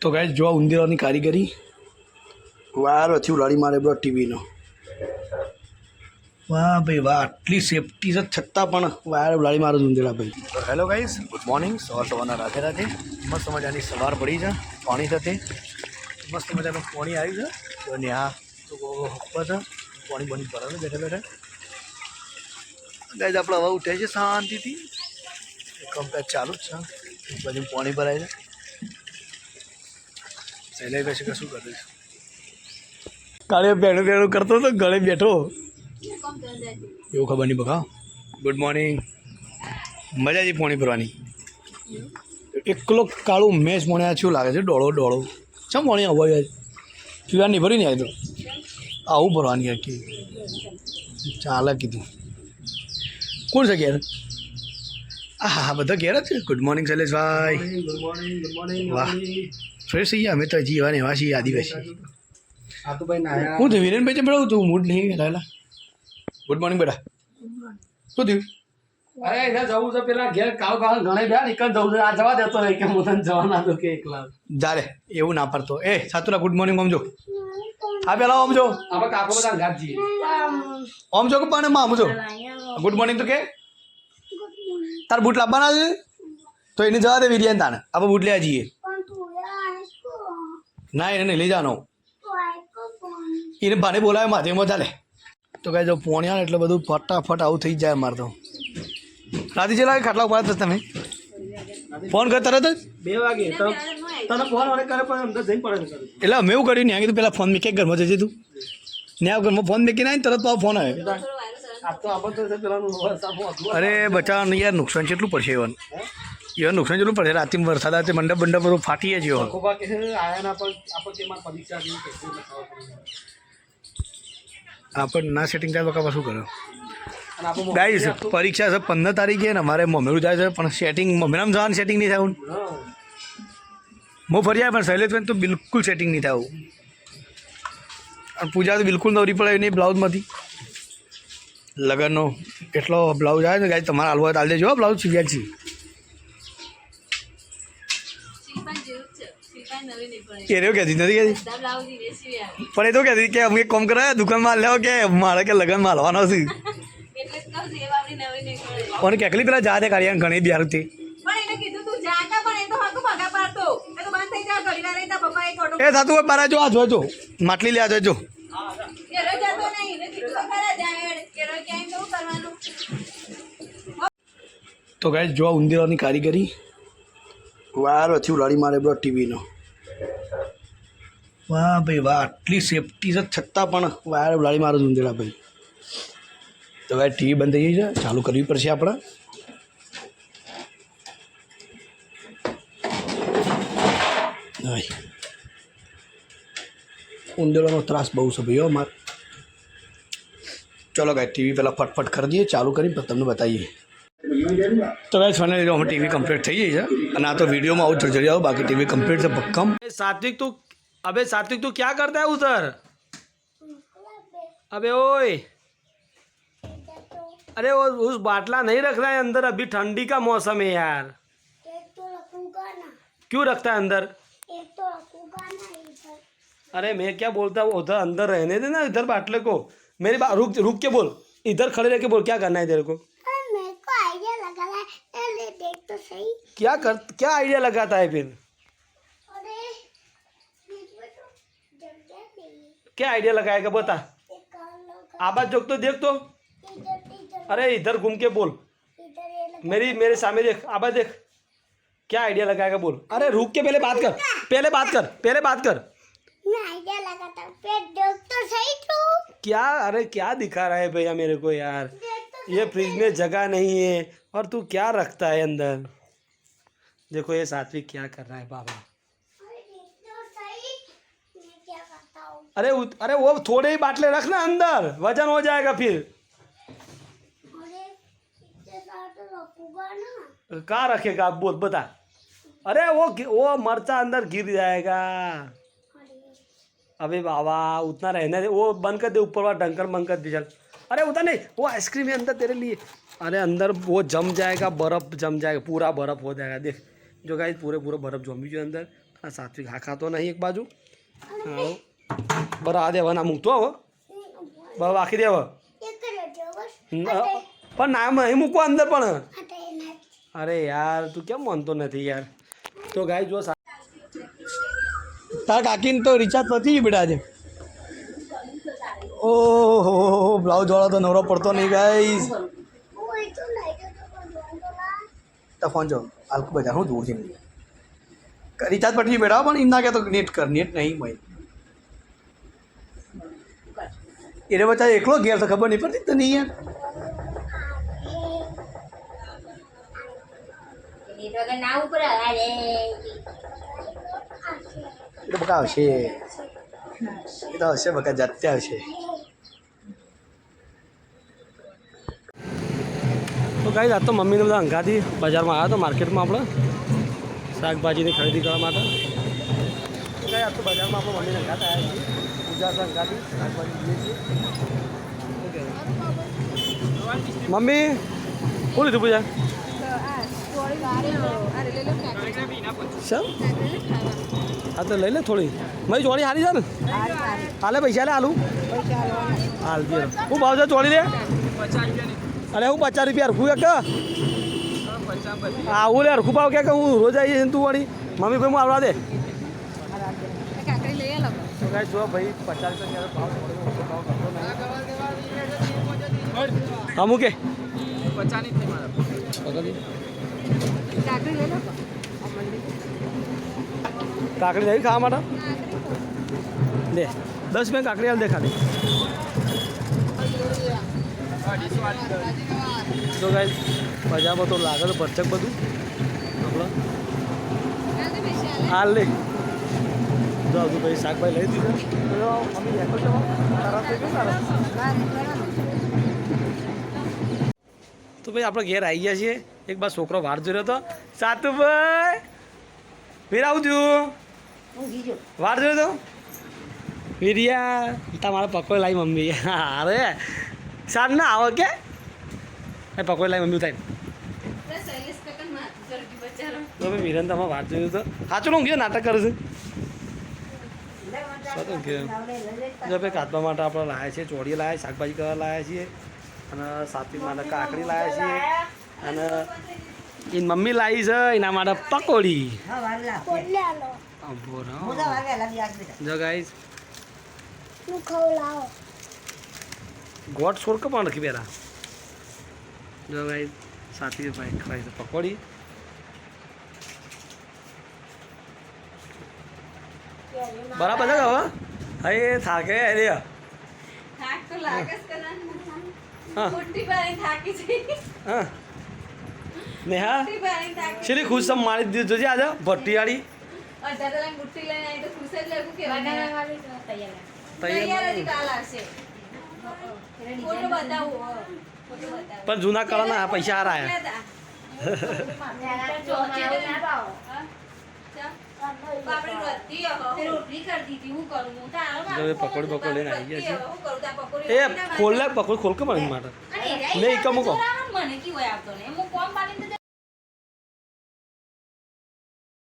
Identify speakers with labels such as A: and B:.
A: તો ગાઈસ જો ઉંદીરાની કારીગરી વાર પછી ઉલાડી મારે બ્રો ટીવીનો વાહ ભાઈ વાહ આટલી સેફટી છે છતાં પણ વાર ઉલાડી મારે ઉંદીરા ભાઈ. તો હેલો ગાઈસ, ગુડ મોર્નિંગ. સવારના રાધે રાધે. મસ્ત મજાની સવાર પડી છે પાણી સાથે મસ્ત મજાનું પાણી આવ્યું છે અને આ તો ઉપર છે પાણી બની ભરે બેઠા બેઠા ગાઈસ આપણે હવે ઉઠે છે શાંતિથી કમ્પેર ચાલુ જ છે બધું પાણી ભરાય છે સહેલાઈ પછી કશું કરે છે કાલે બેઠો બેઠો કરતો હતો ગળે બેઠો એવું ખબર નહીં બકા. Good morning. મજા આવી પાણી ભરવાની. એકલો કાળું મેચ મને શું લાગે છે ડોળો ડોળો ચમ પાણી આવું યાર પીવા નહીં ભરી ને આવી તો આવું ભરવાની આખી ચાલે કીધું. કોણ છે ઘેર? હા હા બધા ઘેર જ છે. ગુડ મોર્નિંગ શૈલેષભાઈ. વાહ ફ્રેશ થઈ ગયા અમે તો હજી એવા ને એવા છીએ આદિવાસી. હું થયું વિરેનભાઈ છે બેડા તું મૂડ નહીં રહેલા. ગુડ મોર્નિંગ બેટા. શું થયું?
B: અરે એને જવું છે પેલા ઘેર કાળ કાળ ઘણે ગયા ને એક જ જવું છે આ જવા દેતો નહીં કે હું તને જવા ના દો કે એકલા
A: જારે એવું ના પડતો. એ સાતુલા ગુડ મોર્નિંગ ઓમજો. હા પેલા ઓમજો
B: આપણે કાકો બધા ઘાટ જઈએ
A: ઓમજો કે પાને માં ઓમજો ગુડ મોર્નિંગ તો કે તાર બૂટ લાવવાના છે તો એને જવા દે વિરિયાન તાને આપણે બૂટ લેવા જઈએ. ના એને નહીં લઈ જવાનો એને ભાને બોલાવે માધ્યમમાં ચાલે. તો કહે જો પોણ્યા એટલે બધું ફટાફટ આવું થઈ જાય મારે તો. રાતે છે લાગે ખાટલા ઉપાડતા તમે ફોન કર તરત જ
B: 2 વાગે તને ફોન વડે કરે પણ અંદર જઈ પડે
A: એટલે અમે એવું કર્યું ત્યાં કીધું પેલા ફોન મેં ક્યાંક ઘરમાં જજે તું ત્યાં ઘરમાં ફોન મેકીને આવીને તરત પાછો ફોન આવે.
B: આ તો આપણે પેલાનું
A: અરે બચાવ યાર નુકસાન કેટલું પડશે એવન એવન નુકસાન કેટલું પડશે રાતે વરસાદ આવે મંડપ બંડપ બધું ફાટી જ એવો.
B: ખોબા કે આયા ના પણ આપણે તેમાં પરીક્ષા જેવું કે
A: આપણે ના સેટિંગ થાય બકા શું કરો ગાઈસ પરીક્ષા છે 15 તારીખે ને અમારે મમ્મીનું જાય છે પણ સેટિંગ મમ્મીનામ જવાનું સેટિંગ નહીં થયું. હું ફરી આવે પણ શૈલેષભાઈ તો બિલકુલ સેટિંગ નહીં થયું અને પૂજા તો બિલકુલ નવરી પડે નહીં બ્લાઉઝમાંથી લગનનો એટલો બ્લાઉઝ આવે ને ગાઈસ તમારે હાલવા હાલ દેજો બ્લાઉઝ સીવ્યા છે એ રહ્યો કહેતી નથી કહેતી પણ એ તો કહેતી કે અમે કોમ કરાય દુકાનમાં લેવો કે મારે કે લગનમાં હાલવાનો છે કોને કેકલી પેલા જા દે કાઢ્યા ઘણી બિહારથી એ થતું હોય મારા જો આ જોજો માટલી લે આ જોજો. તો ગાઈસ જો ઉંદીરાની કારીગરી વાર પછી ઉલાડી મારે બ્રો ટીવીનો વાહ ભાઈ વાહ આટલી સેફટી છે છતાં પણ વાર ઉલાડી મારે ઉંદીરા ભાઈ. તો ભાઈ ટીવી બંધ થઈ ગઈ છે ચાલુ કરવી પડશે આપણે. ઉંદીરાનો ત્રાસ બહુ છે ભાઈ અમારે. ચલો ગાય ટીવી પહેલાં ફટફટ કરી દઈએ ચાલુ કરી તમને બતાવીએ. તો ભાઈ ફાઇનલી અમે ટીવી કમ્પ્લીટ થઈ ગઈ છે અને આ તો વિડીયોમાં આવું જર્જરી આવો બાકી ટીવી કમ્પ્લીટ છે ભક્કમ.
B: सात्विक तू अबे सात्विक तू क्या करता है उधर अबे ओए अरे वो उस बाटला नहीं रखना है अंदर अभी ठंडी का मौसम है यार.
C: एक तो रखूंगा ना
B: क्यों रखता है अंदर?
C: एक तो रखूंगा ना इधर.
B: अरे मैं क्या बोलता हूँ उधर अंदर रहने देना इधर बाटले को मेरी बात रुक के बोल इधर खड़े रह के बोल क्या करना है तेरे को?
C: अरे मेरे को आइडिया लगा है ले देख तो सही
B: क्या आइडिया लगाता है फिर?
C: अरे बीच में तो जगह नहीं
B: क्या आइडिया लगाएगा बता.
C: एक काम लगा
B: आवाज जोक तो देख तो
C: इधर इधर
B: अरे इधर घूम के बोल
C: इधर ये लगा
B: मेरे सामने देख आवाज देख क्या आइडिया लगाएगा बोल. अरे रुक के पहले बात कर
C: मैं आइडिया लगाता हूँ फिर देख तो सही तू
B: क्या अरे क्या दिखा रहा है भैया मेरे को यार.
C: देख तो
B: ये फ्रिज में जगह नहीं है और तू क्या रखता है अंदर. देखो ये सात्विक क्या कर रहा है बाबा.
C: अरे देख तो सही मैं क्या करता हूँ.
B: अरे वो थोड़े ही बाटले रखना अंदर वजन हो जाएगा फिर.
C: अरे इतने सारा तो रखूंगा ना.
B: कहाँ रखेगा आप बोल बता. अरे वो मरचा अंदर गिर जाएगा.
C: अरे
B: अबे बाबा उतना रहने दे वो बंद कर दे ऊपर वाला ढंकर बंद कर दे चल. अरे उतना नहीं वो आइसक्रीम है अंदर तेरे लिए. अरे अंदर वो जम जाएगा बर्फ़ जम जाएगा पूरा बर्फ़ हो जाएगा देख जो गाइस पूरे बर्फ़ जमी जो अंदर આ સાત્વિક હા ખાતો નહીં એક બાજુ હા બરાબર આ દેવા ના મૂકતો હવે બરાબર આખી દેવ
C: એક જ હતો બસ
B: પણ નામ અહીં મૂકવા અંદર પણ
C: હટે ના
B: અરે યાર તું કેમ માનતો નથી યાર તો ગાય જો
A: તારા કાકીને તો રિચાર્જ પતી ગયું બેટા આજે ઓહો બ્લાઉઝ વાળો તો નવરો પડતો નહીં ગાઈસ
C: ઓય તો નહીં તો બોલતો ના
A: તો ફોન જો હાલકું બજાર હું દૂર છે રિચાર્જ પટી બેટા પણ એમ ના કહેતો નેટ કર નેટ નહીં મળે એને બચ્ચા એકલો ઘેર તો ખબર નહીં પડતી તને યાર એ તો બકા આવશે એ તો આવશે બકા જાતે આવશે
B: તો ગાઈ આ તો મમ્મીને બધા અંગાથી બજારમાં આવ્યા તો માર્કેટમાં આપણે શાકભાજીની ખરીદી કરવા માટે તો ગાઈ આ તો બજારમાં આપણે મમ્મીને અંગાત આવ્યા છીએ પૂજા છે અંગાથી શાકભાજી લઈએ છીએ મમ્મી શું લીધું પૂજા સર હા તો લઈ લે થોડી મારી ચોળી સારી છે ને હાલે પૈસા લે હાલું હાલ દે હું ભાવ છે ચોળી લે અરે હું 50 રૂપિયા હરખું કે હા હું લે હરખું ભાવ કે હું રોજ આવી જઈને તું વળી મમ્મી ભાઈ હું આવવા દે તો કાંઈ જો ભાઈ 50 રૂપિયા ભાવ કરતો નહીં હા મૂકે 50 નહીં કાકડી લઈ ખાવા માટે લે 10 મેં કાકડી હાલ દે ખાલી તો ગાઈ બજારમાં તો લાગે તો ભરચક બધું આપણે હાલ લે જો હજુ ભાઈ શાકભાજી લઈ દીધું તો ભાઈ આપણે ઘેર આવી ગયા છીએ એક બાર છોકરો વાર જોયો હતો સાતુભાઈ વીર આવું છું વાર જોયો તો વીરિયા તમારા પકોડી લાવી મમ્મી અરે સાર ના આવે કે પકોડી લાવી મમ્મી થાય તો ભાઈ વીરન તમે વાત જોયું તો સાચું હું ગયો નાટક કરું છું શું ગયો જો ભાઈ કાચવા માટે આપણે લાવ્યા છીએ ચોળી લાવ્યા શાકભાજી કરવા લાવ્યા છીએ અને સાત્વિક માટે કાકડી લાવ્યા છીએ અને એની મમ્મી લાવી છે એના માટે પકોડી જો ગાઈસ
C: હું ખવડાવો
B: ગોટ છોડ કે પણ રાખી પહેલા જો ગાઈસ સાત્વિક ભાઈ ખાઈ છે પકોડી બરાબર છે હવે હા એ થાકે રે
D: થાક તો લાગે જ કદાચ.
B: હા
D: મોટી બારી થાકી છે.
B: હા નેહા
D: મોટી બારી થાકી.
B: શેલી ખુશ સમ મારી દીધું જોજે આજે ભટ્ટીવાળી
D: અડધા કલાક મુઠ્ઠી લઈને આવી તો ખુશ જ લાગુ કે તૈયાર
B: તૈયાર
D: હતી, કાલ આવશે. ફોટો બતાવું ફોટો બતાવું.
B: પણ જૂના કળાના પૈસા હારા આયા
D: કેટલા હતા? હા? ચા? બાપડી રોતી હો. રોટલી કરી દીધી હું કરું હું તો આવો
B: જો એ પકોડી બકોડી લઈને આવી ગયા છે.
D: હું કરું તા પકોડી
B: એ ખોલ લે પકોડી ખોલ કે મારી માટે
D: અને
B: નહીં, કમુકો.
D: મને કી હોય આવતો ને હું કોમ પાડીને